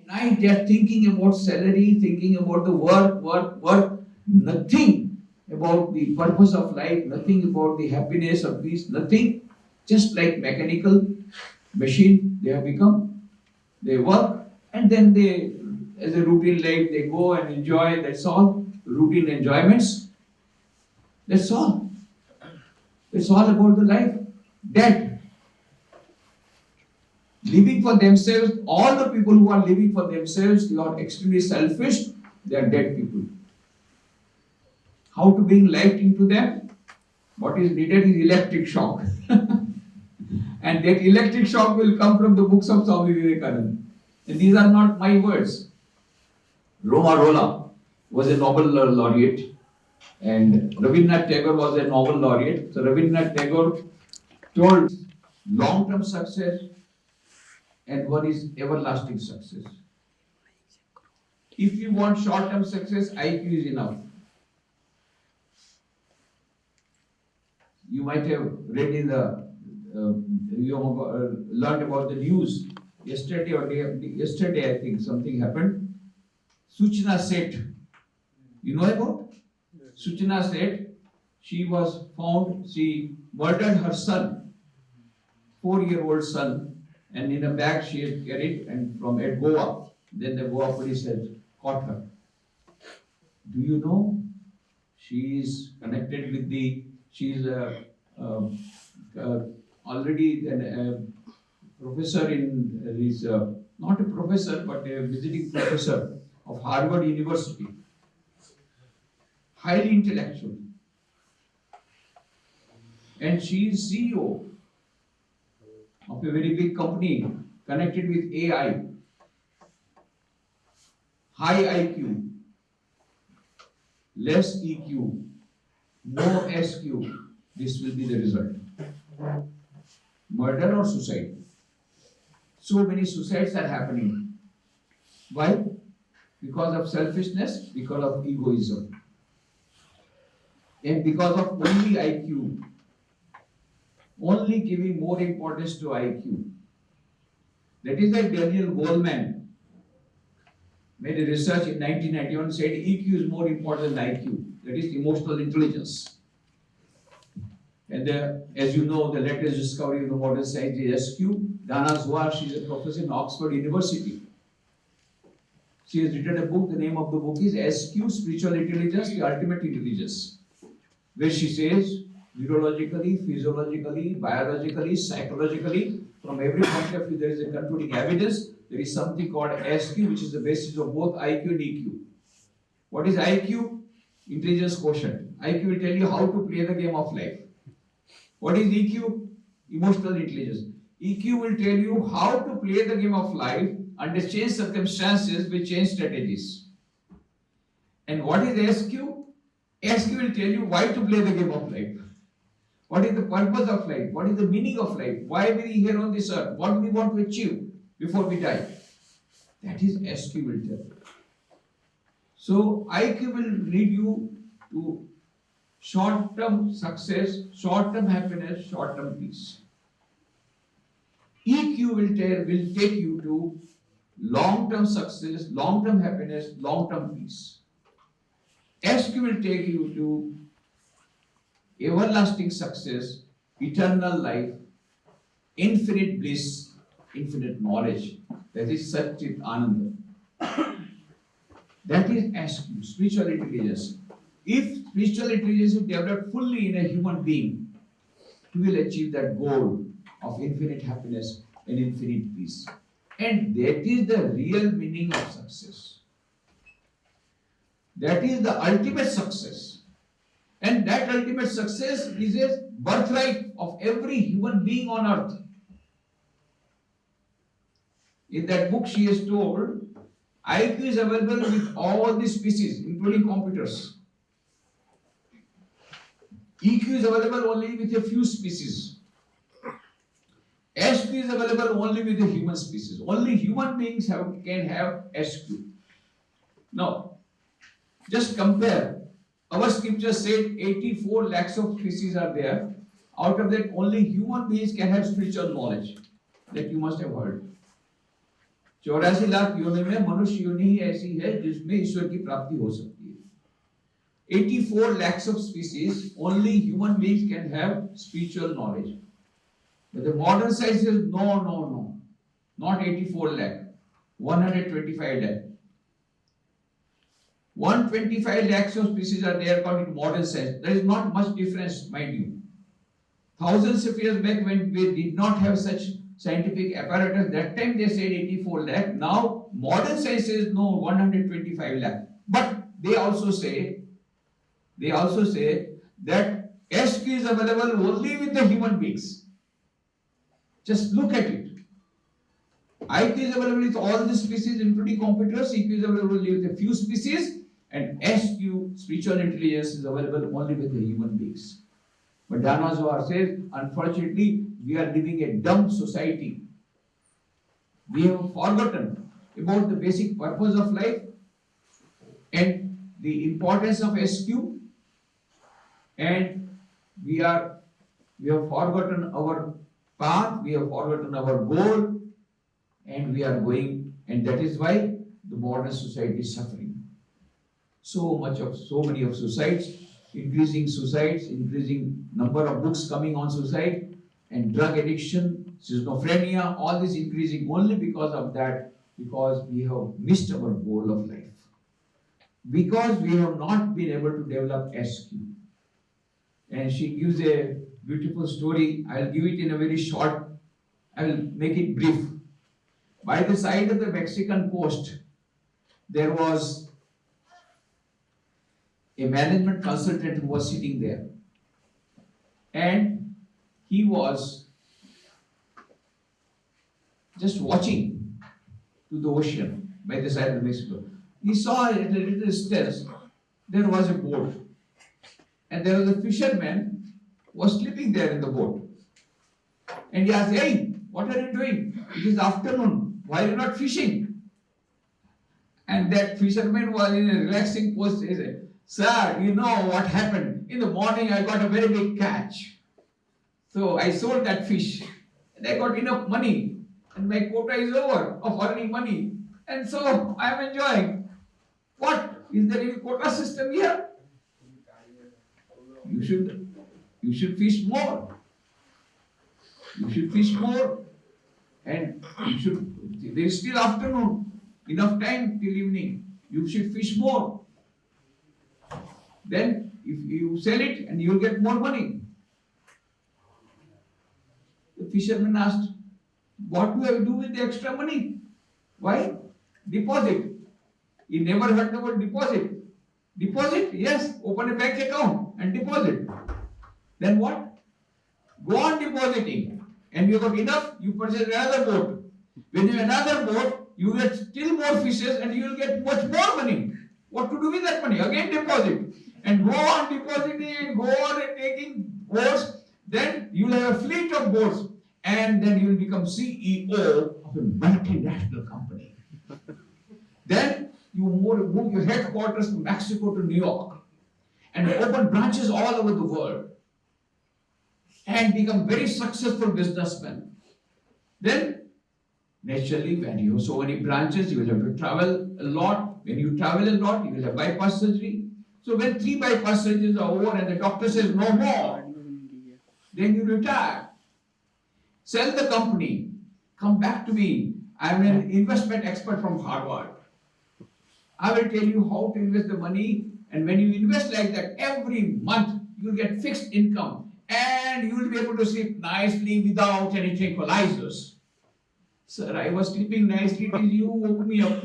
night they are thinking about salary, thinking about the work, nothing about the purpose of life, nothing about the happiness or peace, nothing. Just like mechanical machine they have become. They work and then they, as a routine life, they go and enjoy, that's all. Routine enjoyments, that's all. It's all about the life. Dead. Living for themselves, all the people who are living for themselves, they are extremely selfish, they are dead people. How to bring life into them? What is needed is electric shock. And that electric shock will come from the books of Swami Vivekananda. And these are not my words. Roma Rola was a Nobel laureate, and Rabindranath Tagore was a Nobel laureate. So Rabindranath Tagore told long-term success and one is everlasting success. If you want short-term success, IQ is enough. You might have read in the, learned about the news yesterday I think something happened. Suchna Seth, you know about? Yes. Suchna Seth, she was found, she murdered her son, 4-year-old son, and in a bag she had carried and from at Goa. Then the Goa police had caught her. Do you know? She is connected with the, she is already a professor in, is not a professor but a visiting professor of Harvard University. Highly intellectual. And she is CEO of a very big company connected with AI. High IQ, less EQ, no SQ. This will be the result. Murder or suicide. So many suicides are happening. Why? Because of selfishness, because of egoism. And because of only IQ. Only giving more importance to IQ. That is why Daniel Goleman made a research in 1991 said EQ is more important than IQ. That is emotional intelligence. And as you know, the latest discovery of the modern science is SQ. Dana Zohar, she is a professor in Oxford University. She has written a book, the name of the book is SQ, Spiritual Intelligence, the Ultimate Intelligence, where she says, neurologically, physiologically, biologically, psychologically, from every point of view, there is a concluding evidence. There is something called SQ, which is the basis of both IQ and EQ. What is IQ? Intelligence quotient. IQ will tell you how to play the game of life. What is EQ? Emotional intelligence. EQ will tell you how to play the game of life under changed circumstances with changed strategies. And what is SQ? SQ will tell you why to play the game of life. What is the purpose of life? What is the meaning of life? Why are we here on this earth? What do we want to achieve before we die? That is SQ will tell. So IQ will lead you to short-term success, short-term happiness, short-term peace. EQ will take you to long-term success, long-term happiness, long-term peace. SQ will take you to everlasting success, eternal life, infinite bliss, infinite knowledge. That is Satchit Ananda. That is SQ, spiritual intelligence. If spiritual intelligence is developed fully in a human being, he will achieve that goal of infinite happiness and infinite peace. And that is the real meaning of success. That is the ultimate success. And that ultimate success is a birthright of every human being on earth. In that book she has told, IQ is available with all the species, including computers. EQ is available only with a few species. SQ is available only with the human species. Only human beings can have SQ. Now, just compare. Our scripture said 84 lakhs of species are there. Out of that, only human beings can have spiritual knowledge. That you must have heard. 84 lakh योनि में मनुष्य योनि ही ऐसी है जिसमें ईश्वर की प्राप्ति हो सकती है। 84 lakhs of species, only human beings can have spiritual knowledge. But the modern science says no, not 84 lakh, 125 lakh. 125 lakhs of species are there according to modern science. There is not much difference, mind you. Thousands of years back, when we did not have such scientific apparatus, that time they said 84 lakh. Now modern science says no, 125 lakh. But they also say that SQ is available only with the human beings. Just look at it. IQ is available with all the species, including computers. EQ is available only with a few species, and SQ, spiritual intelligence, is available only with the human beings. But Dhanaswar says, unfortunately, we are living a dumb society. We have forgotten about the basic purpose of life and the importance of SQ, and we have forgotten our path, we have forgotten our goal, and we are going, and that is why the modern society is suffering. So many of suicides, increasing number of books coming on suicide, and drug addiction, schizophrenia, all this increasing only because of that, because we have missed our goal of life. Because we have not been able to develop SQ. And she gives a beautiful story. I'll give it in a very short, I will make it brief. By the side of the Mexican coast, there was a management consultant who was sitting there. And he was just watching to the ocean by the side of Mexico. He saw at a little distance, there was a boat. And there was a fisherman who was sleeping there in the boat. And he asked, "Hey, what are you doing? It is afternoon. Why are you not fishing?" And that fisherman was in a relaxing pose. He said, "Sir, you know what happened? In the morning I got a very big catch. So I sold that fish. And I got enough money. And my quota is over of earning money. And so I am enjoying." What? Is there any quota system here? You should fish more. You should fish more. And there is still afternoon. Enough time till evening. You should fish more. Then if you sell it and you will get more money. The fisherman asked, "What do I do with the extra money?" Why? Deposit. He never heard the word deposit. Deposit? Yes. Open a bank account and deposit. Then what? Go on depositing. And you got enough, you purchase another boat. When you have another boat, you get still more fishes and you will get much more money. What to do with that money? Again deposit. And go on depositing, go on taking boats. Then you will have a fleet of boats. And then you will become CEO of a multinational company. Then you move your headquarters from Mexico to New York. And open branches all over the world. And become very successful businessman. Then, naturally, when you have so many branches, you will have to travel a lot. When you travel a lot, you will have bypass surgery. So when 3 bypass surgeries are over and the doctor says no more, then you retire. Sell the company. Come back to me. I am an investment expert from Harvard. I will tell you how to invest the money. And when you invest like that, every month you will get fixed income. And you will be able to sleep nicely without any tranquilizers. Sir, I was sleeping nicely till you woke me up.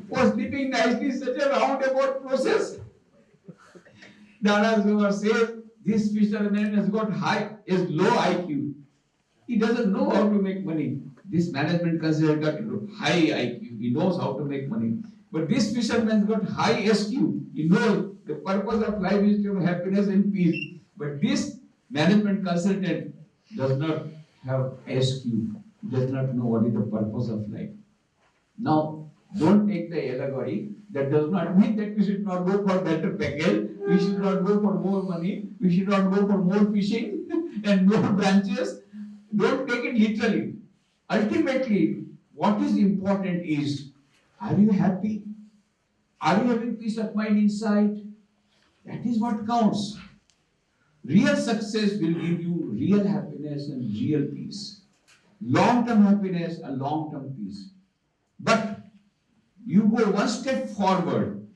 Was sleeping nicely is such a roundabout process. Dhanaswar says this fisherman has got low IQ. He doesn't know how to make money. This management consultant got high IQ. He knows how to make money. But this fisherman got high SQ. He knows the purpose of life is to have happiness and peace. But this management consultant does not have SQ. He does not know what is the purpose of life. Now, don't take the allegory. That does not mean that we should not go for better package. We should not go for more money. We should not go for more fishing and more branches. Don't take it literally. Ultimately, what is important is, are you happy? Are you having peace of mind inside? That is what counts. Real success will give you real happiness and real peace. Long-term happiness and long-term peace. But you go one step forward.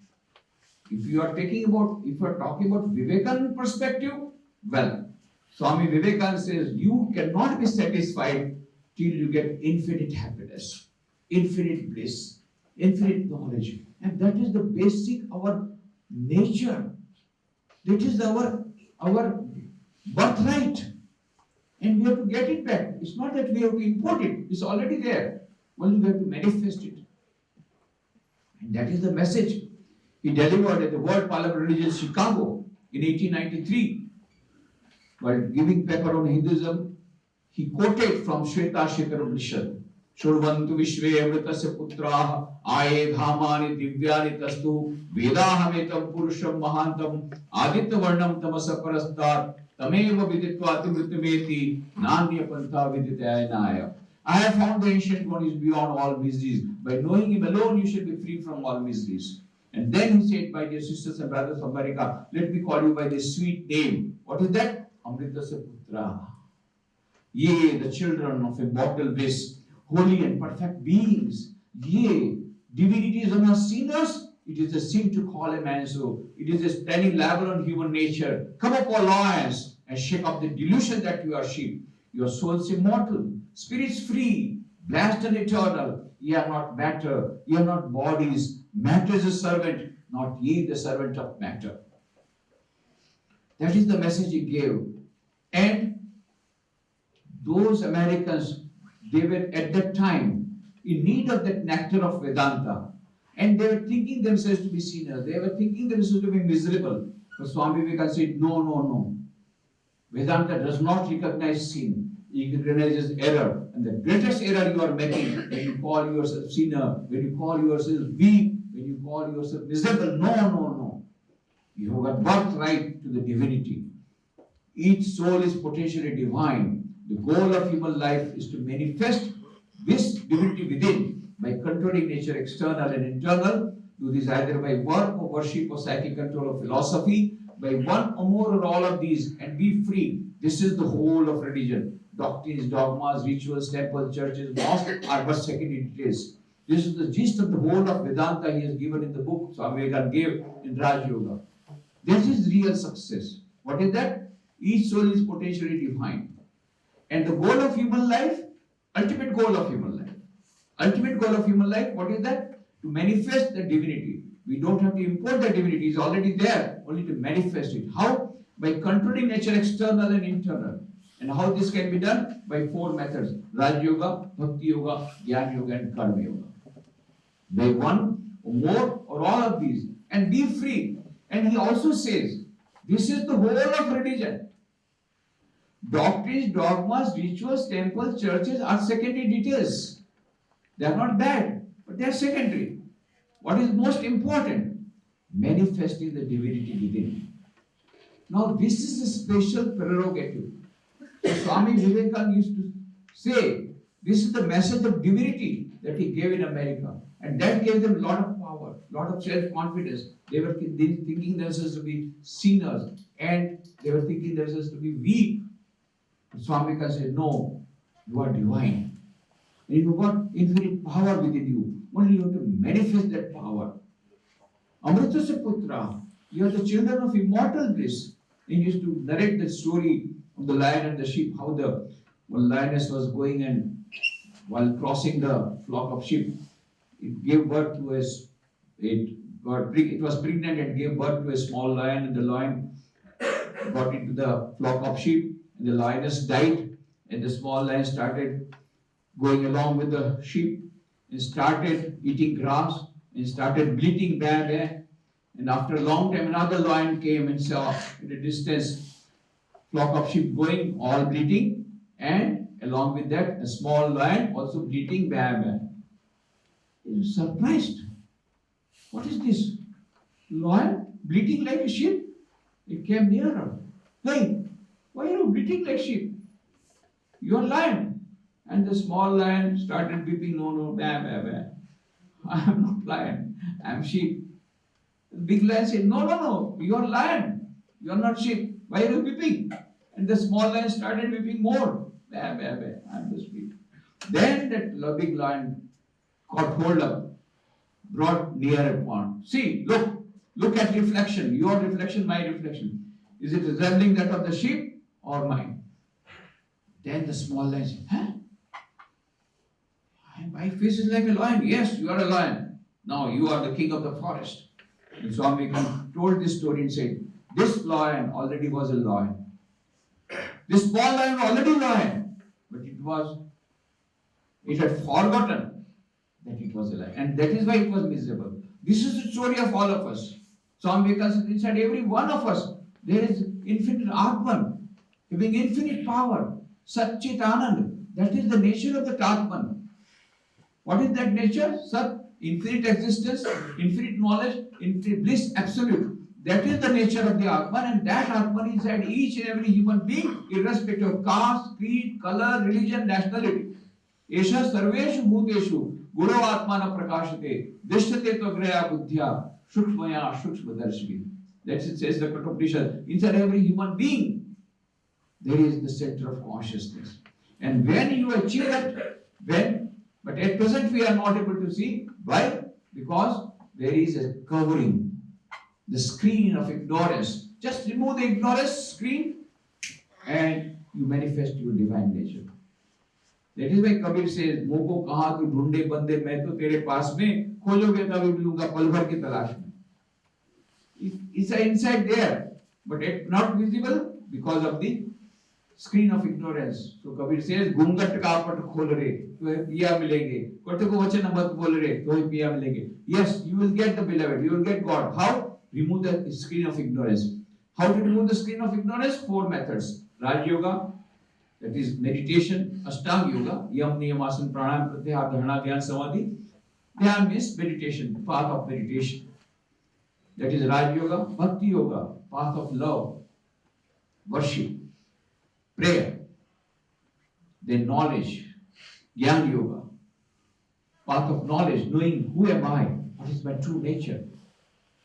If you are talking about Vivekananda perspective, well, Swami Vivekananda says you cannot be satisfied till you get infinite happiness, infinite bliss, infinite knowledge. And that is the basic our nature. That is our birthright. And we have to get it back. It's not that we have to import it. It's already there. Only we have to manifest it. And that is the message he delivered at the World Parliament of Religion in Chicago in 1893. While giving paper on Hinduism, he quoted from Shweta Mission. Shurvantu vishve amritasya putraha aye dhamani divyani tastu vedahametam purusham mahantam aditya varnam tamasa parastat tameva viditva atimritameti nanya pantha viditayanaya. I have found the ancient one is beyond all miseries. By knowing him alone, you should be free from all miseries. And then he said, my dear sisters and brothers of America, let me call you by this sweet name. What is that? Amritasya Putra. Ye, the children of immortal bliss, holy and perfect beings. Ye, divinities are not sinners. It is a sin to call a man so. It is a standing label on human nature. Come up, all lions, and shake off the delusion that you are sheep. Your soul's immortal, spirit's free, blessed and eternal. Ye are not matter, ye are not bodies. Matter is a servant, not ye the servant of matter. That is the message he gave. And those Americans, they were at that time in need of that nectar of Vedanta. And they were thinking themselves to be sinners. They were thinking themselves to be miserable. But Swami Vivekananda said, no. Vedanta does not recognize sin. It recognizes error. And the greatest error you are making when you call yourself sinner, when you call yourself weak, when you call yourself miserable. No. You have got birthright to the divinity. Each soul is potentially divine. The goal of human life is to manifest this divinity within by controlling nature external and internal. Do this either by work or worship or psychic control or philosophy, by one or more or all of these, and be free. This is the whole of religion. Doctrines, dogmas, rituals, temples, churches, mosques are but secondary details. This is the gist of the whole of Vedanta he has given in the book Swami Vivekananda gave in Raj Yoga. This is real success. What is that? Each soul is potentially divine. And the goal of human life, ultimate goal of human life. Ultimate goal of human life, what is that? To manifest the divinity. We don't have to import the divinity, it's already there, only to manifest it. How? By controlling nature external and internal. And how this can be done? By four methods: Raj Yoga, Bhakti Yoga, Jnana Yoga, and Karma Yoga. By one or more or all of these, and be free. And he also says, this is the whole of religion. Doctrines, dogmas, rituals, temples, churches are secondary details. They are not bad, but they are secondary. What is most important? Manifesting the divinity within. Now this is a special prerogative. So Swami Vivekananda used to say, this is the message of divinity that he gave in America. And that gave them a lot of power, a lot of self-confidence. They were thinking themselves to be sinners, and they were thinking themselves to be weak. Swami Vivekananda said, no, you are divine. And you have got infinite power within you. Only you have to manifest that power. Amritasya Putra, you are the children of immortal bliss. And he used to narrate the story of the lion and the sheep, how the one lioness was going, and while crossing the flock of sheep, it gave birth to it was pregnant and gave birth to a small lion, and the lion got into the flock of sheep, and the lioness died, and the small lion started going along with the sheep and started eating grass and started bleating baa. And after a long time, another lion came and saw in the distance flock of sheep going, all bleating, and along with that, a small lion also bleating baa. He was surprised. What is this? Lion bleating like a sheep? It came nearer. Hey, why are you bleating like sheep? You are lion. And the small lion started weeping, no, no, bah, bah, bah. I am not lion, I am sheep. The big lion said, no, no, no, you are lion, you are not sheep. Why are you weeping? And the small lion started weeping more. Bah, bah, bah, I am the sheep. Then that big lion caught hold of, brought near a pond. See, look at reflection. Your reflection, my reflection. Is it resembling that of the sheep or mine? Then the small lion said, huh? My face is like a lion. Yes, you are a lion. Now you are the king of the forest. And Swami Nikhileshwarananda told this story and said, this lion already was a lion. This small lion already lion. But it had forgotten that it was a lion. And that is why it was miserable. This is the story of all of us. Swami Vivekananda said, inside every one of us, there is infinite Atman, having infinite power. Satchit Anand. That is the nature of the Atman. What is that nature? Sat, infinite existence, infinite knowledge, infinite bliss, absolute. That is the nature of the Atman, and that Atman is inside each and every human being, irrespective of caste, creed, color, religion, nationality. Esha sarveshu bhuteshu guru atmana prakashate drishyate tvagreya buddhya shukshmaya shukshmadarshvi. That's it says the Kathopisha. Inside every human being, there is the center of consciousness. And when you achieve that, but at present we are not able to see. Why? Because there is a covering, the screen of ignorance. Just remove the ignorance screen and you manifest your divine nature. That is why Kabir says, "Moko kaha tu dhunde bande, main to tere paas mein, khojoge tabi milunga pal bhar ki talash mein." It's inside there, but it's not visible because of the screen of ignorance. So Kabir says, "Gungat ka pat khol re, to piya milenge. Kote ko vachan mat bol re, to piya milenge." Yes, you will get the beloved, you will get God. How? Remove the screen of ignorance. How to remove the screen of ignorance? 4 methods. Raj Yoga, that is meditation. Ashtanga Yoga, Yam, Niyam, Asana, Pranayam, Pratyahara, Dharana, Dhyan, Samadhi. Dhyan means meditation, path of meditation. That is Raj Yoga. Bhakti Yoga, path of love, worship, prayer. Then knowledge, Jnana Yoga, path of knowledge, knowing who am I, what is my true nature.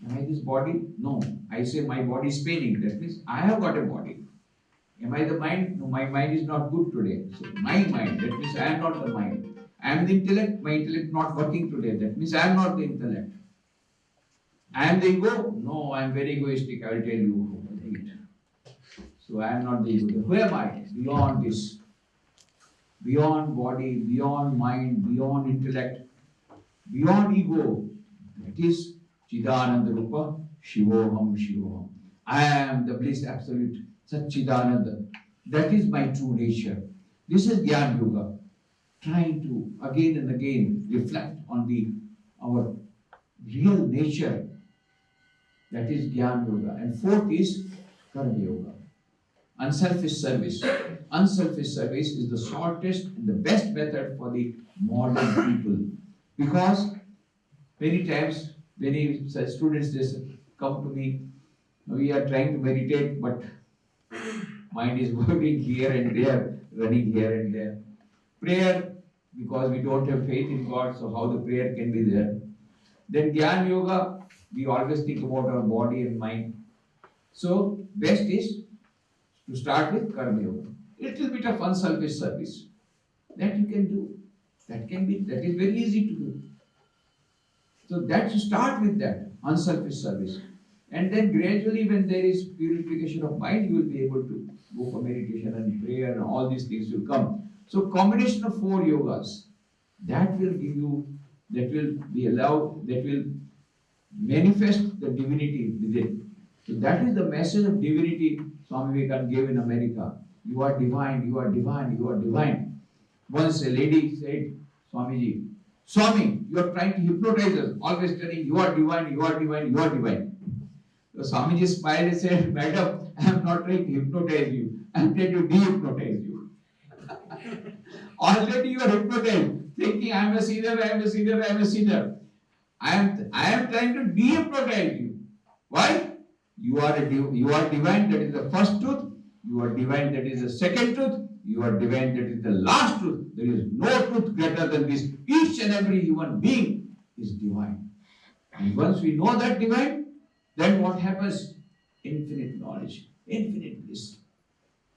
Am I this body? No. I say my body is paining. That means I have got a body. Am I the mind? No, my mind is not good today. So my mind, that means I am not the mind. I am the intellect, my intellect not working today. That means I am not the intellect. I am the ego? No, I am very egoistic. I will tell you. So I am not the ego. Who am I? Beyond this. Beyond body, beyond mind, beyond intellect, beyond ego. That is Chidananda Rupa, Shivoham, Shivoham. I am the bliss absolute, Satchidananda. That is my true nature. This is Jnana Yoga. Trying to again and again reflect on our real nature. That is Jnana Yoga. And 4th is Karma Yoga. Unselfish service. Unselfish service is the shortest and the best method for the modern people. Because many times, many students just come to me, we are trying to meditate, but mind is working here and there, running here and there. Prayer, because we don't have faith in God, so how the prayer can be there. Then Jnana Yoga, we always think about our body and mind. So, best is to start with Karma Yoga. Little bit of unselfish service. That you can do. That is very easy to do. So that you start with that, unselfish service. And then gradually when there is purification of mind, you will be able to go for meditation and prayer and all these things will come. So combination of 4 yogas, that will give you, that will be allowed, that will manifest the divinity within. So that is the message of divinity Swami Vivekananda gave in America. You are divine, you are divine, you are divine. Once a lady said, Swamiji, Swami, you are trying to hypnotize us, always telling you are divine, you are divine, you are divine. So Swamiji smiled and said, Madam, I am not trying to hypnotize you, I am trying to de-hypnotize you. Already you are hypnotized, thinking I am a sinner, I am a sinner, I am a sinner. I am trying to de-hypnotize you. Why? You are divine, that is the first truth. You are divine, that is the second truth. You are divine, that is the last truth. There is no truth greater than this. Each and every human being is divine. And once we know that divine, then what happens? Infinite knowledge, infinite bliss.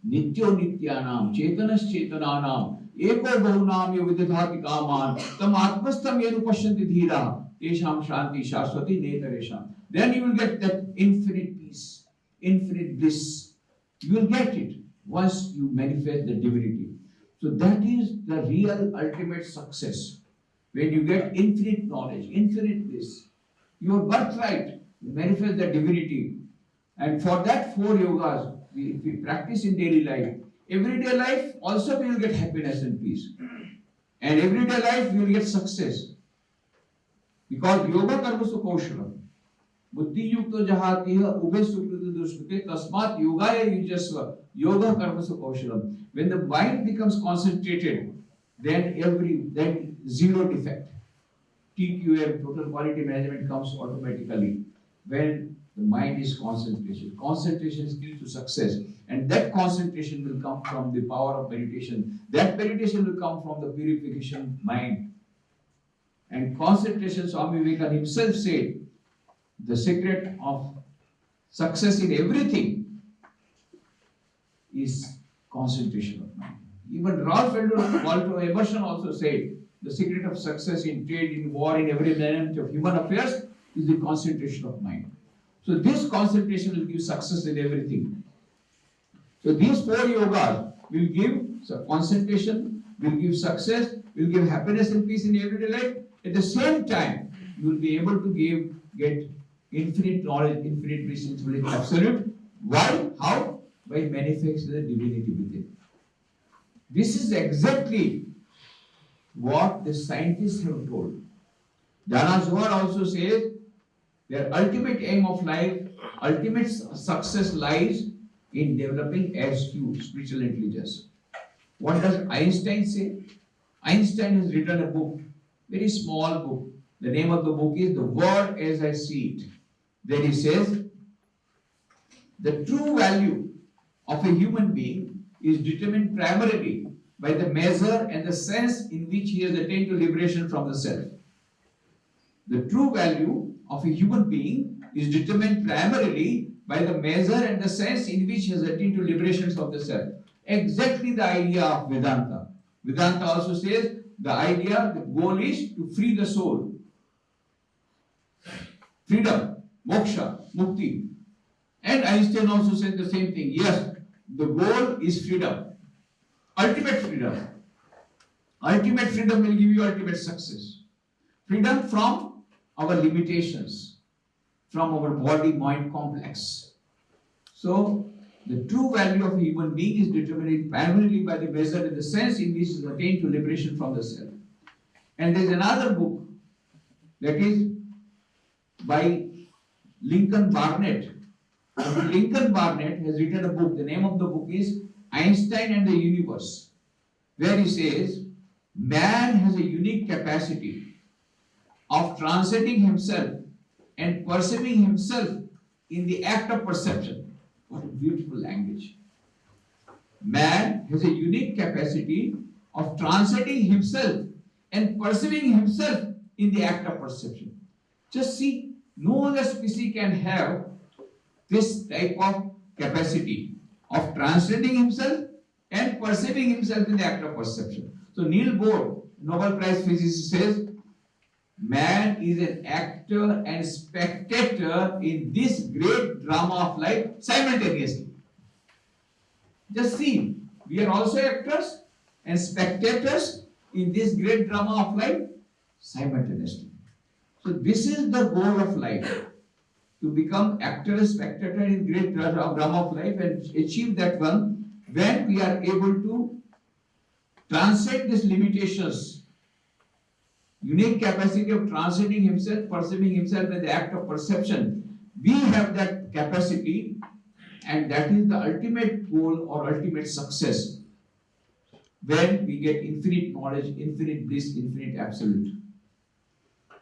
Nityo nityanam, chetanas chetananam, eko bahunam yo vidadhati kaman, tam atmastam yenu pashyanti dhira, tesham shanti shashwati netaresham. Then you will get that infinite peace, infinite bliss. You will get it once you manifest the divinity. So that is the real ultimate success. When you get infinite knowledge, infinite bliss, your birthright, you manifest the divinity. And for that 4 yogas, if we practice in daily life, everyday life also we will get happiness and peace. And everyday life we will get success. Because yoga karma sukoshalam. Buddhi yukto jahatiha ube sukrita dushkute tasmat yogaya yujasva yoga karma sukoshalam. When the mind becomes concentrated, then zero defect. TQM, total quality management, comes automatically. When the mind is concentration. Concentration is key to success. And that concentration will come from the power of meditation. That meditation will come from the purification of mind. And concentration, Swami Vivekananda himself said, the secret of success in everything is concentration of mind. Even Ralph Waldo Emerson also said, the secret of success in trade, in war, in every element of human affairs is the concentration of mind. So this concentration will give success in everything. So these 4 yogas will give concentration, will give success, will give happiness and peace in everyday life. At the same time, you will be able to get infinite knowledge, infinite bliss, infinite absolute. Why? How? By manifesting the divinity within. This is exactly what the scientists have told. Dana Zohar also says their ultimate aim of life, ultimate success lies in developing SQ, spiritual intelligence. What does Einstein say? Einstein has written a book, very small book. The name of the book is The World as I See It. There he says, the true value of a human being is determined primarily by the measure and the sense in which he has attained to liberation from the self. The true value of a human being is determined primarily by the measure and the sense in which he has attained to liberation from the self. Exactly the idea of Vedanta. Vedanta also says the goal is to free the soul. Freedom, moksha, mukti. And Einstein also said the same thing. Yes, the goal is freedom. Ultimate freedom. Ultimate freedom will give you ultimate success. Freedom from our limitations, from our body-mind complex. So, the true value of a human being is determined primarily by the measure and the sense in which is attained to liberation from the self. And there is another book that is by Lincoln Barnett. Lincoln Barnett has written a book. The name of the book is Einstein and the Universe, where he says, man has a unique capacity of transcending himself and perceiving himself in the act of perception. What a beautiful language. Man has a unique capacity of transcending himself and perceiving himself in the act of perception. Just see, no other species can have this type of capacity of transcending himself and perceiving himself in the act of perception. So Niels Bohr, Nobel Prize physicist, says, man is an actor and spectator in this great drama of life simultaneously. Just see, we are also actors and spectators in this great drama of life simultaneously. So this is the goal of life, to become actor and spectator in great drama of life and achieve that one when we are able to transcend these limitations. Unique capacity of transcending himself, perceiving himself in the act of perception. We have that capacity, and that is the ultimate goal or ultimate success. When we get infinite knowledge, infinite bliss, infinite absolute,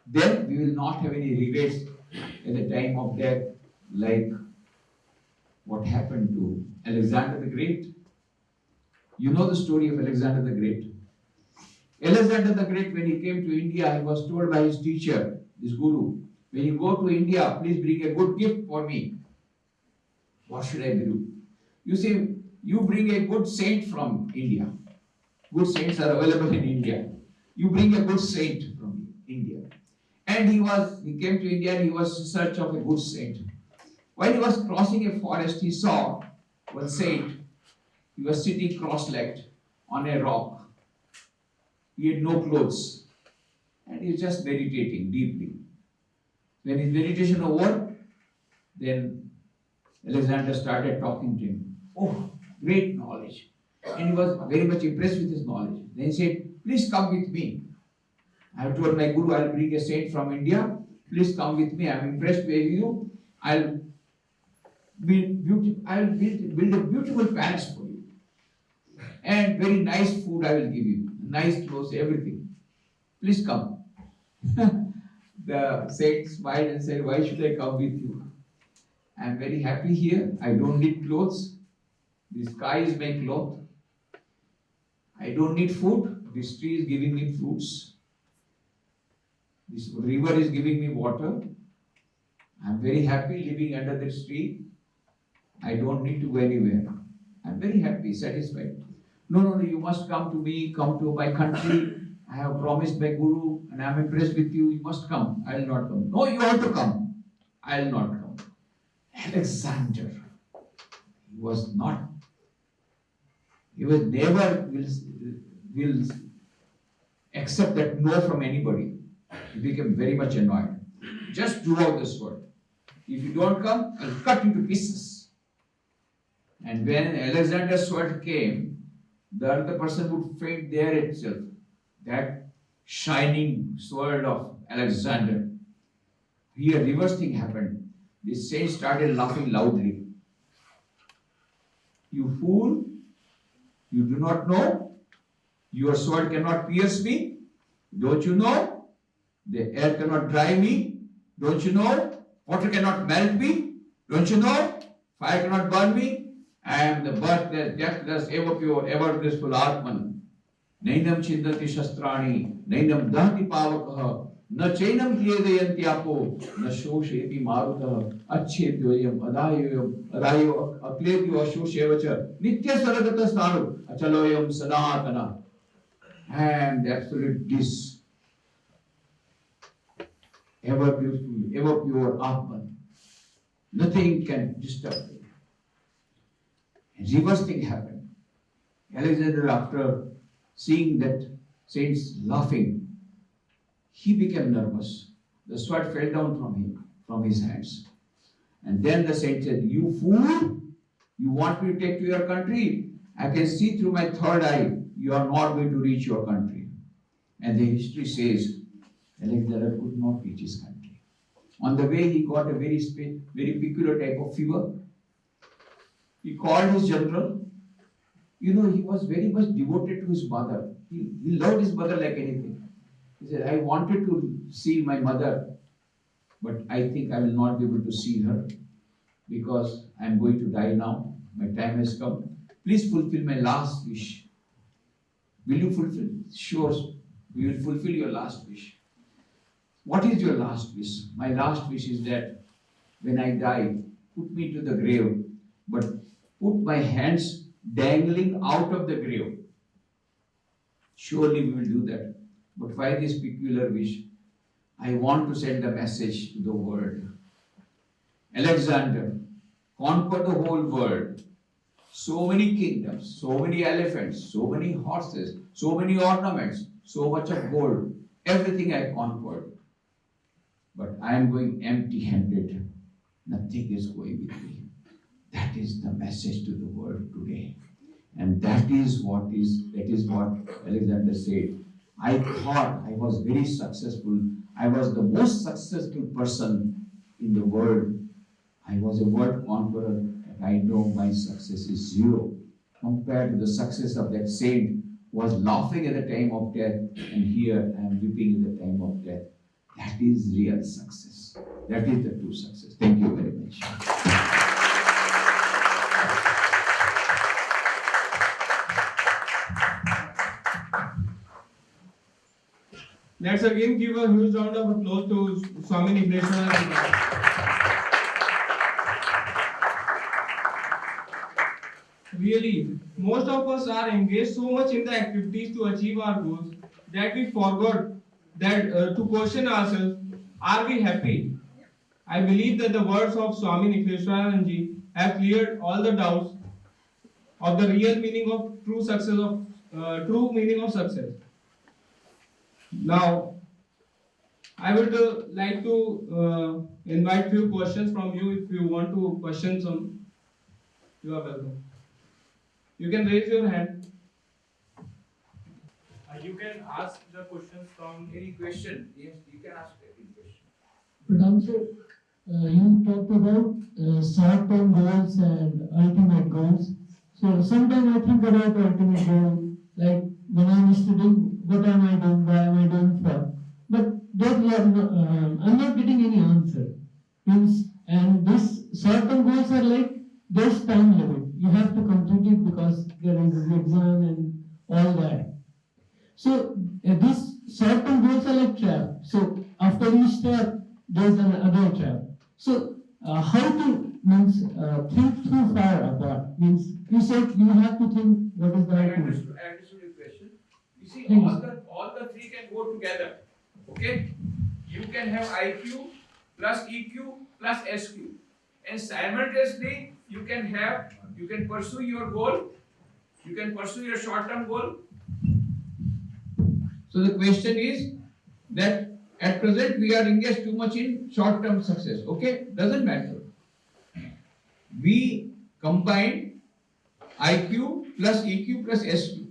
then we will not have any regrets at the time of death, like what happened to Alexander the Great. You know the story of Alexander the Great. Alexander the Great, when he came to India, he was told by his teacher, his guru, when you go to India, please bring a good gift for me. What should I do? You see, you bring a good saint from India. Good saints are available in India. You bring a good saint from India. And he came to India and he was in search of a good saint. While he was crossing a forest, he saw one saint. He was sitting cross-legged on a rock. He had no clothes. And he was just meditating deeply. When his meditation over, then Alexander started talking to him. Oh, great knowledge. And he was very much impressed with his knowledge. Then he said, please come with me. I have told my guru, I'll bring a saint from India. Please come with me. I'm impressed with you. I'll build a beautiful palace for you. And very nice food I will give you. Nice clothes, everything. Please come. The saint smiled and said, why should I come with you? I am very happy here. I don't need clothes. The sky is my cloth. I don't need food. This tree is giving me fruits. This river is giving me water. I am very happy living under this tree. I don't need to go anywhere. I am very happy, satisfied. No, you must come to me, come to my country. I have promised my guru and I am impressed with you. You must come. I will not come. No, you have to come. I will not come. Alexander, he was never will accept that no from anybody. He became very much annoyed. Just drew out the sword. If you don't come, I'll cut you to pieces. And when Alexander's sword came, the other person would faint there itself. That shining sword of Alexander. Here, reverse thing happened. The saint started laughing loudly. You fool! You do not know? Your sword cannot pierce me? Don't you know? The air cannot dry me? Don't you know? Water cannot melt me? Don't you know? Fire cannot burn me? I am the birthless, deathless, ever pure, ever blissful Atman. Nainam chindati shastrani, nainam dahti pavakaha, na chainam kliyedayanti apo, na shosheti marutah, achchedyoyam, adayo, aklebyo ashoshevacha, nitya saragata stharu, achaloyam sanatana. And the absolute bliss, ever beautiful, ever pure Atman. Nothing can disturb me. Reverse thing happened. Alexander, after seeing that saints laughing, he became nervous. The sword fell down from his hands. And then the saint said, you fool, you want me to take to your country? I can see through my third eye, you are not going to reach your country. And the history says, Alexander could not reach his country. On the way, he got a very peculiar type of fever. He called his general. You know, he was very much devoted to his mother. He loved his mother like anything. He said, I wanted to see my mother, but I think I will not be able to see her because I am going to die now. My time has come. Please fulfill my last wish. Will you fulfill? Sure, we will fulfill your last wish. What is your last wish? My last wish is that when I die, put me to the grave, but put my hands dangling out of the grave. Surely we will do that. But why this peculiar wish? I want to send a message to the world. Alexander, conquer the whole world. So many kingdoms, so many elephants, so many horses, so many ornaments, so much of gold. Everything I conquered. But I am going empty-handed. Nothing is going with me. That is the message to the world today. And that is what Alexander said. I thought I was very successful. I was the most successful person in the world. I was a world conqueror, but I know my success is zero compared to the success of that saint who was laughing at the time of death, and here I am weeping at the time of death. That is real success. That is the true success. Thank you very much. Let's again give a huge round of applause to Swami Nikhileshwarananda. Really, most of us are engaged so much in the activities to achieve our goals that we forgot that to question ourselves, are we happy? I believe that the words of Swami Nikhileshwaranand have cleared all the doubts of the real meaning of true meaning of success. Now, I would like to invite few questions from you. If you want to question some, you are welcome. You can raise your hand. You can ask the questions from Any question? Yes, you can ask any question. Pradhan sir, you talked about short-term goals and ultimate goals. So sometimes I think about ultimate goal, like when I'm studying, what am I doing, why am I doing for? But I'm not getting any answer. And this short-term goals are like there's time limit. You have to complete it because there is an exam and all that. So these short-term goals are like trap. So after each trap, there's another trap. So how to think too far apart means you said you have to think what is the I right understood your question. You see, Thanks. all the three can go together. Okay? You can have IQ plus EQ plus SQ. And simultaneously, you can pursue your goal, you can pursue your short-term goal. So the question is that at present we are engaged too much in short-term success. Okay? Doesn't matter. We combine IQ plus EQ plus SQ.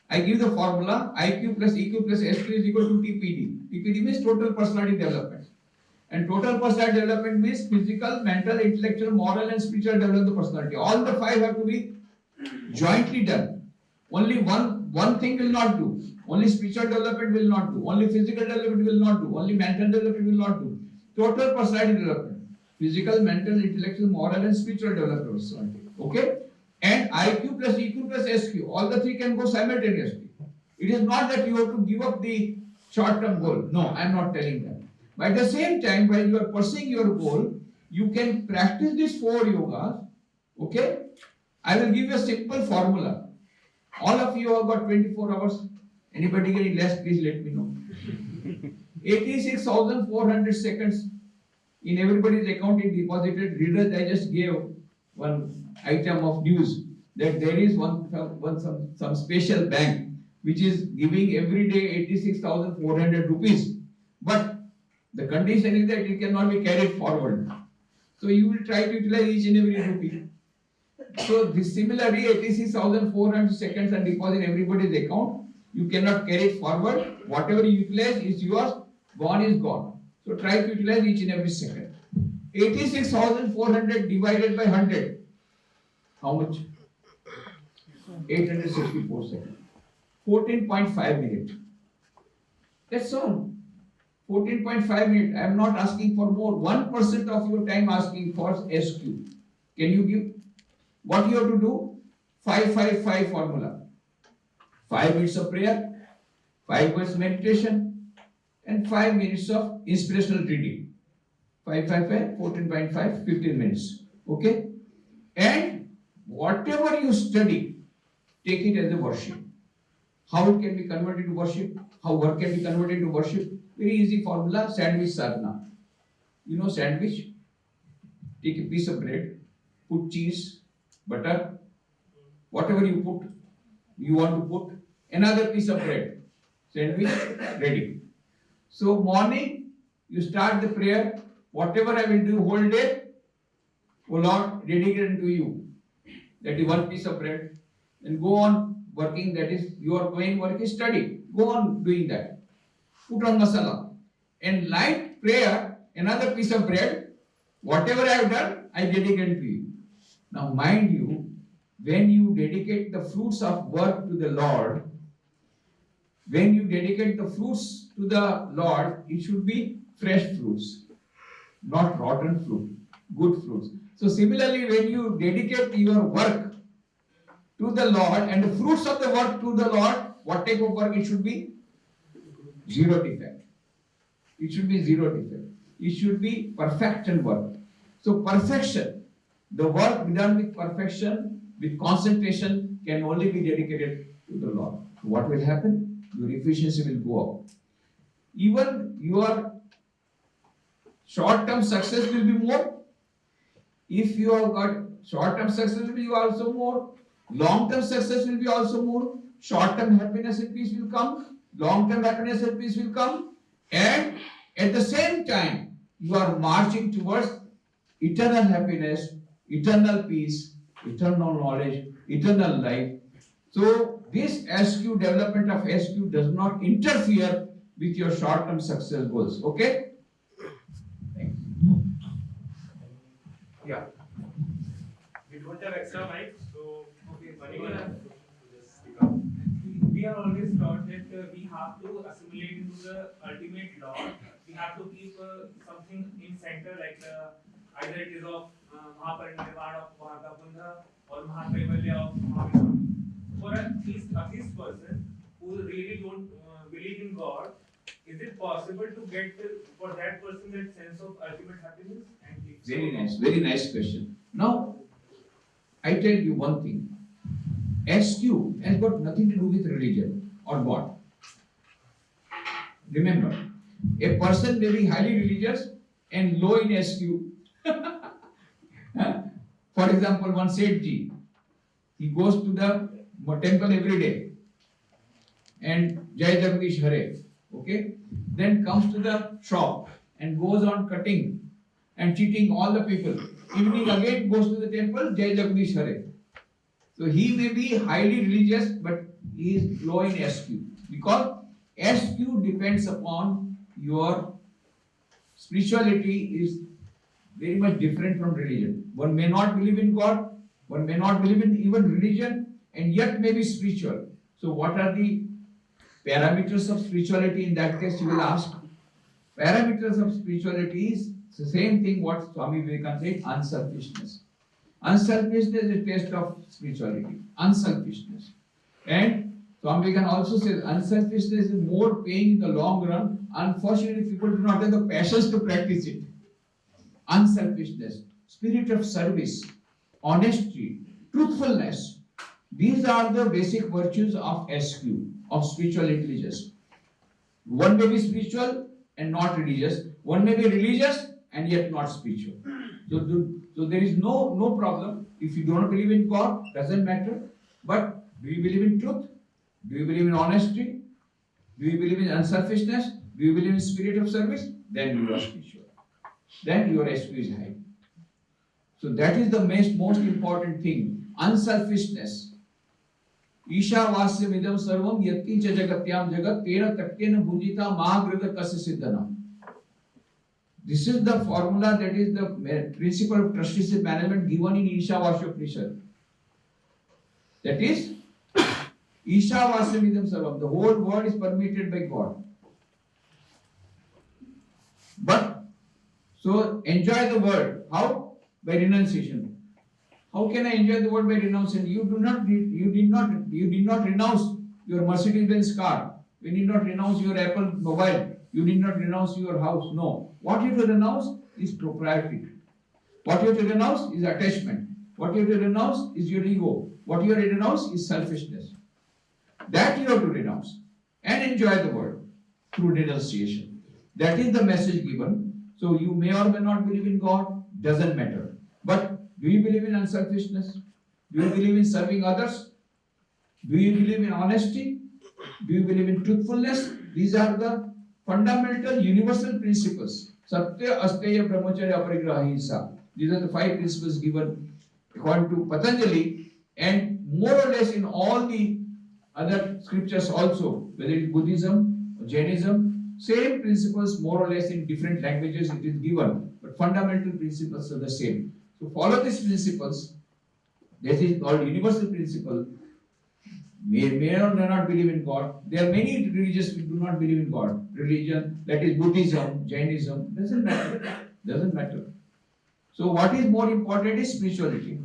I give the formula IQ plus EQ plus SQ is equal to TPD. TPD means total personality development. And total personality development means physical, mental, intellectual, moral and spiritual development of the personality. All the five have to be jointly done. Only one thing will not do. Only spiritual development will not do. Only physical development will not do. Only mental development will not do. Total personality development. Physical, mental, intellectual, moral and spiritual development of personality. Okay? And IQ plus EQ plus SQ. All the three can go simultaneously. It is not that you have to give up the short-term goal. No, I am not telling that. But at the same time, while you are pursuing your goal, you can practice these 4 yogas. Okay? I will give you a simple formula. All of you have got 24 hours. Anybody getting less, please let me know. 86,400 seconds in everybody's account is deposited. Readers, I just gave one item of news that there is some special bank which is giving every day 86,400 rupees. But the condition is that it cannot be carried forward. So you will try to utilize each and every rupee. So this similarly 86,400 seconds are deposited in everybody's account. You cannot carry it forward. Whatever you utilize is yours. Gone is gone. So try to utilize each and every second. 86,400 divided by 100. How much? 864 seconds. 14.5 minutes. That's all. 14.5 minutes. I am not asking for more. 1% of your time asking for SQ. Can you give? What you have to do? 5-5-5 formula. 5 minutes of prayer, 5 minutes meditation, and 5 minutes of inspirational reading. 5-5-5, 14.5, 15 minutes. Okay? And whatever you study, take it as a worship. How it can be converted to worship? How work can be converted to worship? Very easy formula, sandwich sadhana. You know sandwich? Take a piece of bread, put cheese, butter, whatever you want to put, another piece of bread. Sandwich ready. So morning, you start the prayer, whatever I will do whole day, O Lord, dedicated to you. That is one piece of bread. And go on working, that is, you are going work is study. Go on doing that. Put on masala. And light prayer, another piece of bread, whatever I have done, I dedicate to you. Now mind you, when you dedicate the fruits of work to the Lord, when you dedicate the fruits to the Lord, it should be fresh fruits, not rotten fruit, good fruits. So similarly, when you dedicate your work to the Lord and the fruits of the work to the Lord, what type of work it should be? Zero defect. It should be zero defect. It should be perfection work. So perfection, the work done with perfection, with concentration, can only be dedicated to the Lord. What will happen? Your efficiency will go up. Even your short-term success will be more. If you have got short-term success will be also more. Long-term success will be also more. Short-term happiness and peace will come. Long-term happiness and peace will come. And at the same time, you are marching towards eternal happiness, eternal peace, eternal knowledge, eternal life. So this SQ, development of SQ, does not interfere with your short-term success goals. Okay? Thanks. Yeah. We don't have extra mic, so okay, We are always taught that we have to assimilate into the ultimate law. We have to keep something in center, like either it is of Mahaparinirvana of Mahakapunda or Mahakaivalya of Mahavishnu. For a theist person who really don't believe in God, is it possible to get for that person that sense of ultimate happiness? And if so, Very nice question. Now, I tell you one thing. SQ has got nothing to do with religion or God. Remember, a person may be highly religious and low in SQ. For example, one Sethji, he goes to the temple every day and Jai Jagdish Hare, okay? Then comes to the shop and goes on cutting and cheating all the people. Evening again goes to the temple, Jai Jagdish Hare. So he may be highly religious, but he is low in SQ. Because SQ depends upon your spirituality is very much different from religion. One may not believe in God, one may not believe in even religion, and yet may be spiritual. So what are the parameters of spirituality in that case, you will ask? Parameters of spirituality is the same thing what Swami Vivekananda said, unselfishness. Unselfishness is a test of spirituality. Unselfishness. And Swami Vivekananda also says unselfishness is more paying in the long run. Unfortunately, people do not have the passions to practice it. Unselfishness, spirit of service, honesty, truthfulness. These are the basic virtues of SQ, of spiritual intelligence. One may be spiritual and not religious. One may be religious and yet not spiritual. So there is no problem. If you don't believe in God, doesn't matter. But do you believe in truth? Do you believe in honesty? Do you believe in unselfishness? Do you believe in spirit of service? Then you are spiritual. Then your SQ is high. So that is the most important thing. Unselfishness. Isha vasyam idam sarvam yatkincha jagatyam jagat tena taktena bhujita mahagrita kasya siddhanam. This is the formula, that is the principle of trusteeship management given in Ishavasya Upanishad. That is, Ishavasya Idam Sarvam. The whole world is permitted by God. But, so enjoy the world. How? By renunciation. How can I enjoy the world by renunciation? You did not renounce your Mercedes-Benz car. You did not renounce your Apple mobile. You did not renounce your house. No. What you have to renounce is propriety. What you have to renounce is attachment. What you have to renounce is your ego. What you have to renounce is selfishness. That you have to renounce and enjoy the world through renunciation. That is the message given. So you may or may not believe in God, doesn't matter. But do you believe in unselfishness? Do you believe in serving others? Do you believe in honesty? Do you believe in truthfulness? These are the fundamental universal principles. Satya, Asteya, Brahmacharya, Aparigraha, Ahimsa. These are the 5 principles given according to Patanjali, and more or less in all the other scriptures also, whether it is Buddhism or Jainism, same principles more or less in different languages it is given, but fundamental principles are the same. So follow these principles. That is called universal principle. May or may not believe in God. There are many religions who do not believe in God. Religion, that is Buddhism, Jainism, doesn't matter. Doesn't matter. So what is more important is spirituality.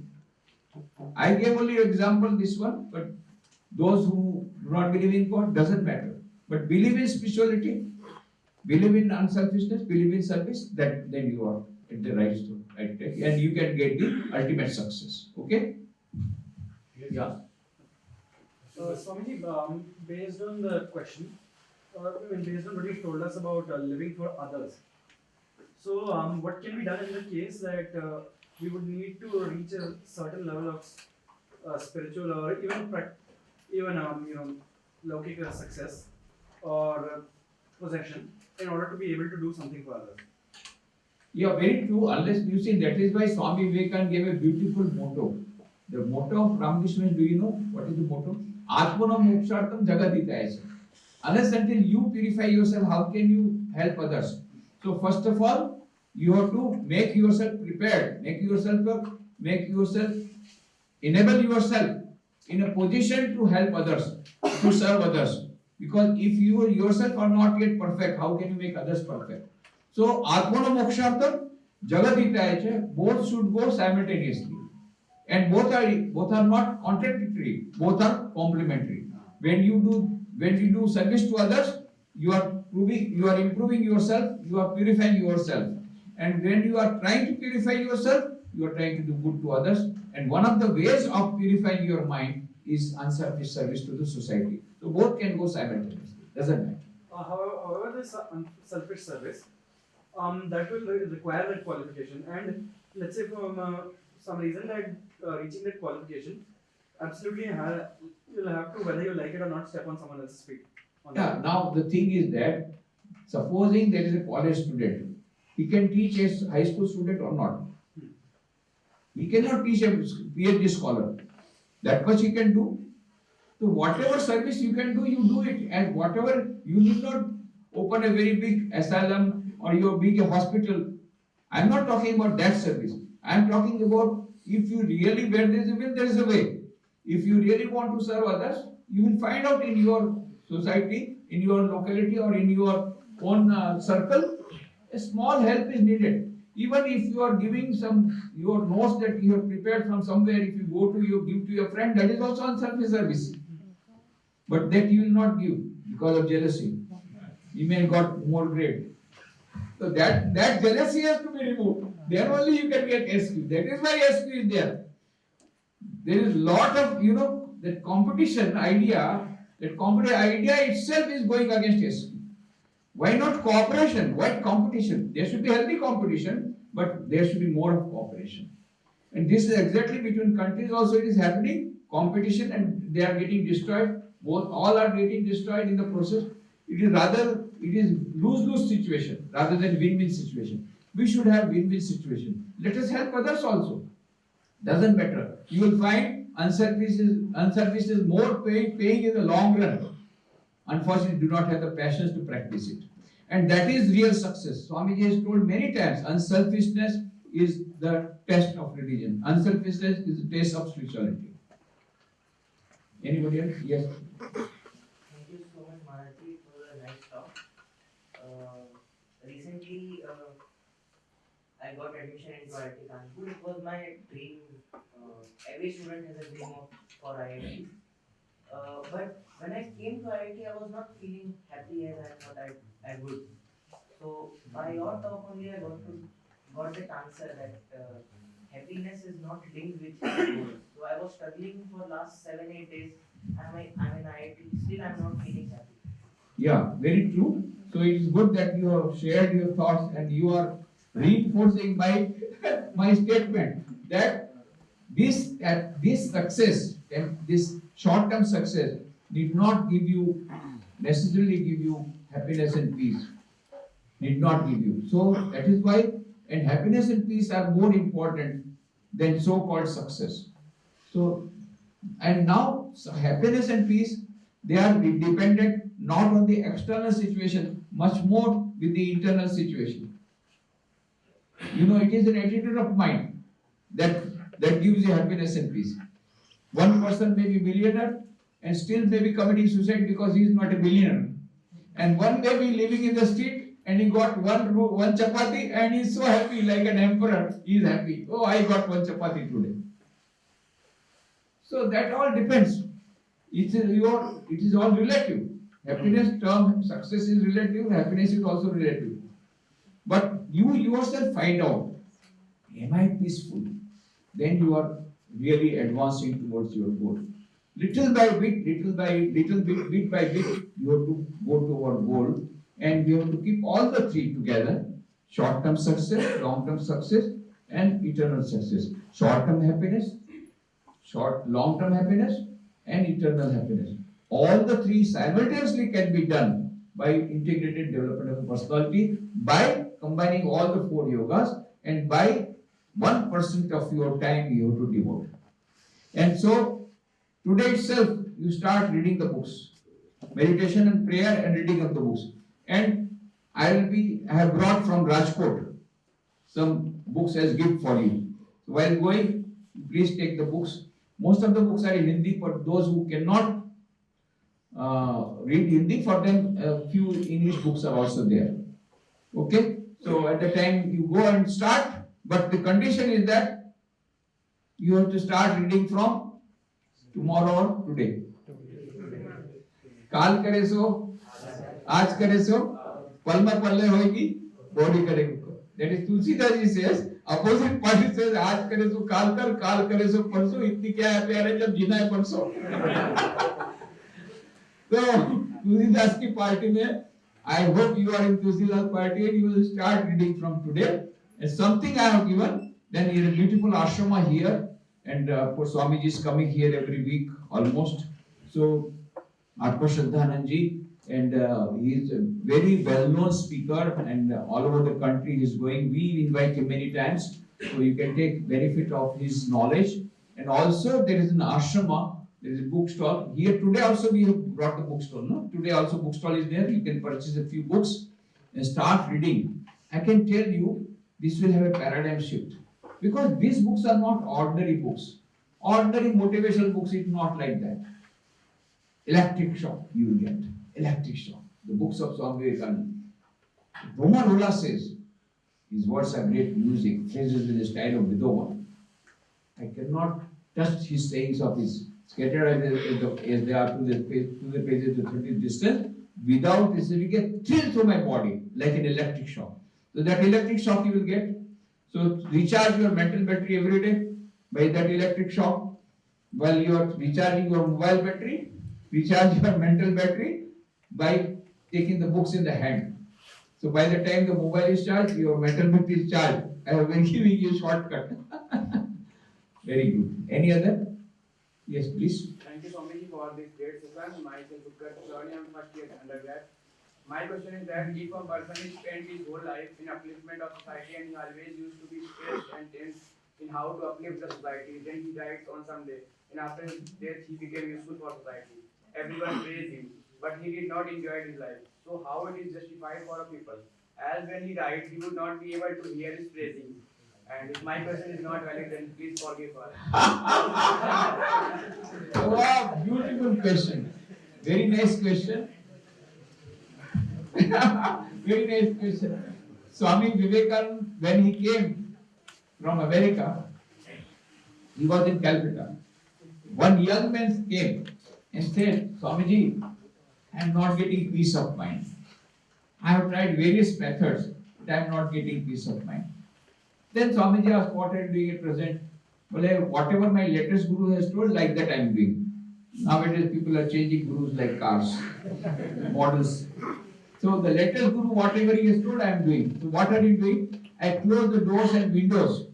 I gave only an example, this one, but those who do not believe in God, doesn't matter. But believe in spirituality, believe in unselfishness, believe in service, that then you are at the right store, right track, and you can get the ultimate success. Okay? Yeah. Swamiji, based on the question, based on what you told us about living for others, so what can be done in the case that we would need to reach a certain level of spiritual or even Laukika success or possession in order to be able to do something for others? Yeah, very true. Unless you see, that is why Swami Vivekananda gave a beautiful motto. The motto of Ramakrishna Mission, do you know what is the motto? Atmana mokshartam jagaditaya. Unless until you purify yourself, how can you help others? So first of all, you have to make yourself prepared, enable yourself in a position to help others, to serve others. Because if you yourself are not yet perfect, how can you make others perfect? So Atmana mokshartam jagaditaya, both should go simultaneously. And both are not contradictory, both are complementary. When you do service to others, you are improving yourself, you are purifying yourself. And when you are trying to purify yourself, you are trying to do good to others. And one of the ways of purifying your mind is unselfish service to the society. So both can go simultaneously. Doesn't matter. However, this unselfish service, that will require that qualification. And let's say for some reason that reaching that qualification, absolutely you'll have to, whether you like it or not, step on someone else's feet. Yeah, now the thing is that, supposing there is a college student, he can teach a high school student or not. He cannot teach a PhD scholar. That much he can do. So whatever service you can do, you do it. And whatever, you need not open a very big asylum or your big hospital. I am not talking about that service. I am talking about if you really, where there is a will, there is a way. If you really want to serve others, you will find out in your society, in your locality or in your own circle, a small help is needed. Even if you are giving your notes that you have prepared from somewhere, if you go to give to your friend, that is also unselfish service. But that you will not give because of jealousy. You may have got more grade. So that jealousy has to be removed. Then only you can get SQ. That is why SQ is there. There is lot of, that competition idea itself is going against SQ. Why not cooperation? Why competition? There should be healthy competition, but there should be more of cooperation. And this is exactly between countries also it is happening, competition, and they are getting destroyed. All are getting destroyed in the process. It is lose-lose situation rather than win-win situation. We should have win-win situation. Let us help others also. Doesn't matter. You will find unselfish is more paying in the long run. Unfortunately, do not have the passions to practice it. And that is real success. Swamiji has told many times, unselfishness is the test of religion. Unselfishness is the test of spirituality. Anybody else? Yes. Thank you so much, Maharaji, for the nice talk. Recently, I got admission into IIT Kanpur. It was my dream. Every student has a dream for IIT. But when I came to IIT, I was not feeling happy as I thought I would. So by your talk only, I got that answer that happiness is not linked with your goal. So I was struggling for last 7-8 days. I'm in IIT. Still, I'm not feeling happy. Yeah, very true. So it is good that you have shared your thoughts and you are reinforcing my statement that this success and this short-term success did not necessarily give you happiness and peace. Did not give you. So that is why, and happiness and peace are more important than so-called success. So, and now happiness and peace, they are dependent not on the external situation, much more with the internal situation. It is an attitude of mind that gives you happiness and peace. One person may be millionaire and still may be committing suicide because he is not a billionaire. And one may be living in the street and he got one chapati and he is so happy like an emperor. He is happy. Oh, I got one chapati today. So that all depends. It is all relative. Happiness term, success is relative, happiness is also relative. But you yourself find out, am I peaceful? Then you are really advancing towards your goal. Little by bit, bit by bit, you have to go to our goal, and we have to keep all the three together: short-term success, long-term success, and eternal success. Short-term happiness, long-term happiness, and eternal happiness. All the three simultaneously can be done by integrated development of the personality, by combining all the four yogas, and by 1% of your time you have to devote. And so, today itself, you start reading the books. Meditation and prayer and reading of the books. And I have brought from Rajkot some books as gift for you. So while going, please take the books. Most of the books are in Hindi, but those who cannot read Hindi, for them a few English books are also there. Okay? So at the time you go and start, but the condition is that you have to start reading from tomorrow or today. काल करे सो, आज करे सो, पल में पल्ले होगी, body करेगी. That is Tulsidas ji says, opposite party says, आज करे सो काल करे सो परसों, इतनी क्या है प्यारे जब जीना है परसों. So Tulsidas की party में, I hope you are in Tulsidas party and you will start reading from today. And something I have given, then here a beautiful ashrama here, and for Swamiji is coming here every week almost. So Atma Shraddhanand ji, and he is a very well-known speaker, and all over the country he is going. We invite him many times, so you can take benefit of his knowledge. And also there is an ashrama, there is a bookstall. Here today also we have brought the bookstall. No? Today also bookstall is there. You can purchase a few books and start reading. I can tell you, this will have a paradigm shift. Because these books are not ordinary books. Ordinary motivational books is not like that. Electric shock you will get. Electric shock. The books of Swami Vivekananda. Roman Rolla says, his words are great music, phrases in the style of Beethoven. I cannot touch his sayings of his scattered as they are to the pages of 30 distance without receiving a thrill through my body, like an electric shock. So that electric shock you will get. So recharge your mental battery every day by that electric shock. While you are recharging your mobile battery, recharge your mental battery by taking the books in the hand. So by the time the mobile is charged, your mental battery is charged. I have been giving you a shortcut. Very good. Any other? Yes, please. Thank you, Swamiji, for this great session. Myself, Utkarsh, I am first year undergrad. My question is that if a person is spent his whole life in upliftment of society and he always used to be stressed and tense in how to uplift the society, then he died on some day, and after his death he became useful for society. Everyone praised him, but he did not enjoy his life. So how it is justified for a people? As when he died, he would not be able to hear his praising. And if my question is not valid, then please forgive her. Wow, beautiful question. Very nice question. Very nice question. Swami Vivekananda, when he came from America, he was in Calcutta. One young man came and said, Swamiji, I am not getting peace of mind. I have tried various methods, but I am not getting peace of mind. Then Swamiji asked, what are you doing at present? Well, whatever my latest guru has told, like that I am doing. Nowadays people are changing gurus like cars, models. So the latest guru, whatever he has told, I am doing. So what are you doing? I close the doors and windows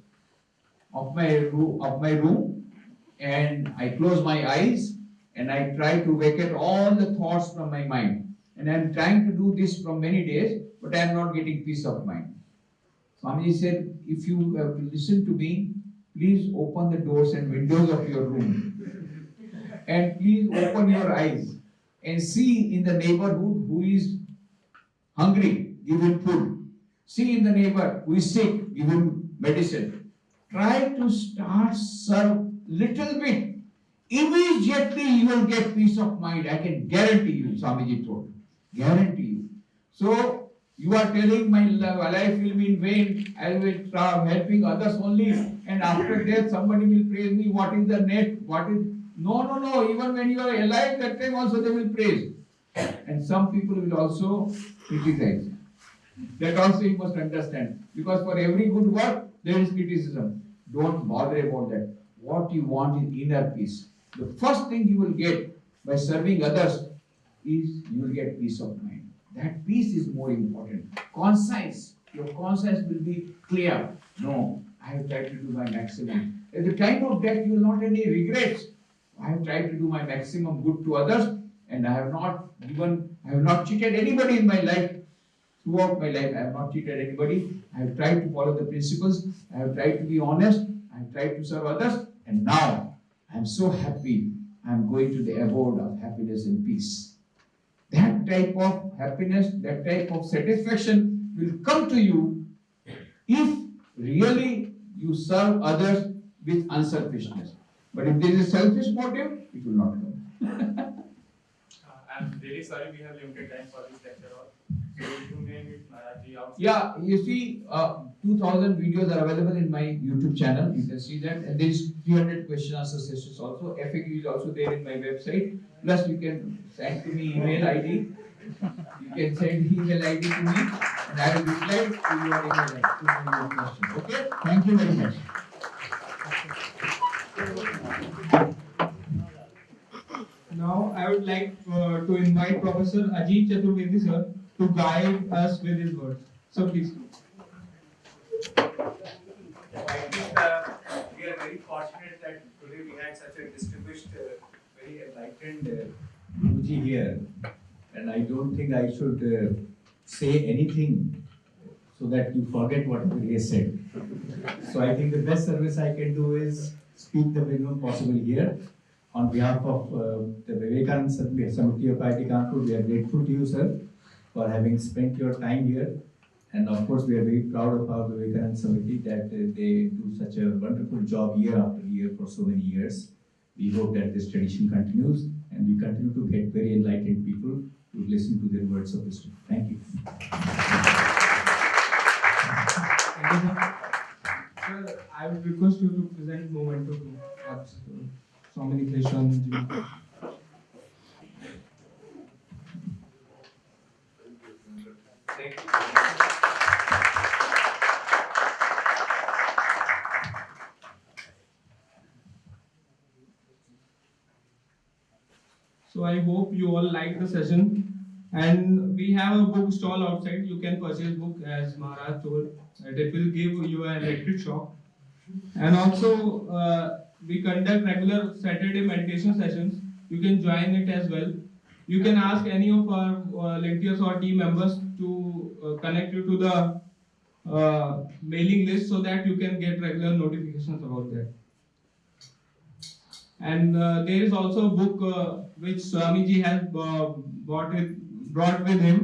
of my room, and I close my eyes, and I try to vacate all the thoughts from my mind. And I am trying to do this from many days, but I am not getting peace of mind. Swamiji said, if you have to listen to me, please open the doors and windows of your room. And please open your eyes and see in the neighborhood who is hungry, give him food. See in the neighbor who is sick, give him medicine. Try to start serve little bit. Immediately you will get peace of mind. I can guarantee you, Swamiji told. Guarantee you. So you are telling my life will be in vain. I will try helping others only, and after death somebody will praise me. What is the net? What is no. Even when you are alive, that time also they will praise. and some people will also criticize. That also you must understand, because for every good work there is criticism. Don't bother about that. What you want is inner peace. The first thing you will get by serving others is you will get peace of mind. That peace is more important. Conscience, your conscience will be clear. No, I have tried to do my maximum. At the time of death, you will not have any regrets. I have tried to do my maximum good to others, and I have not cheated anybody in my life. Throughout my life, I have not cheated anybody. I have tried to follow the principles. I have tried to be honest. I have tried to serve others. And now, I am so happy. I am going to the abode of happiness and peace. That type of happiness, that type of satisfaction will come to you if really you serve others with unselfishness. But if there is a selfish motive, it will not come. I'm really sorry we have limited time for this lecture. So you may meet Maharaji outside. Yeah, you see, 2000 videos are available in my YouTube channel. You can see that. And there is 300 question answer sessions also. FAQ is also there in my website. Plus, you can send to me email ID. You can send email ID to me, and I will reply to your email question. Okay? Thank you very much. Now I would like to invite Professor Ajit Chaturvedi sir to guide us with his words. So please. I think we are very fortunate that today we had such a distinguished, very enlightened Guruji here, and I don't think I should say anything so that you forget whatever he has said. So I think the best service I can do is speak the minimum possible here. On behalf of the Vivekananda Samiti of IIT Kanpur, we are grateful to you, sir, for having spent your time here. And of course, we are very proud of our Vivekananda Samiti that they do such a wonderful job year after year for so many years. We hope that this tradition continues and we continue to get very enlightened people to listen to their words of wisdom. Thank you. Thank you, sir. Sir, I would request you to present Memento to us, Swami Nikhileshwaranand. Thank you. So I hope you all like the session. And we have a book stall outside. You can purchase book as Maharaj told. And it will give you an electric shock. And also we conduct regular Saturday meditation sessions. You can join it as well. You can ask any of our volunteers or team members to connect you to the mailing list so that you can get regular notifications about that. And there is also a book which Swamiji has brought with him.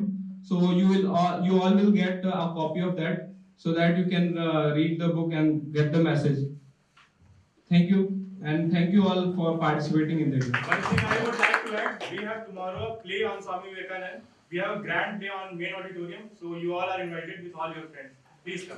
So you all will get a copy of that so that you can read the book and get the message. Thank you, and thank you all for participating in the day. One thing I would like to add, we have tomorrow a play on Swami Vivekananda. We have a grand play on main auditorium, so you all are invited with all your friends. Please come.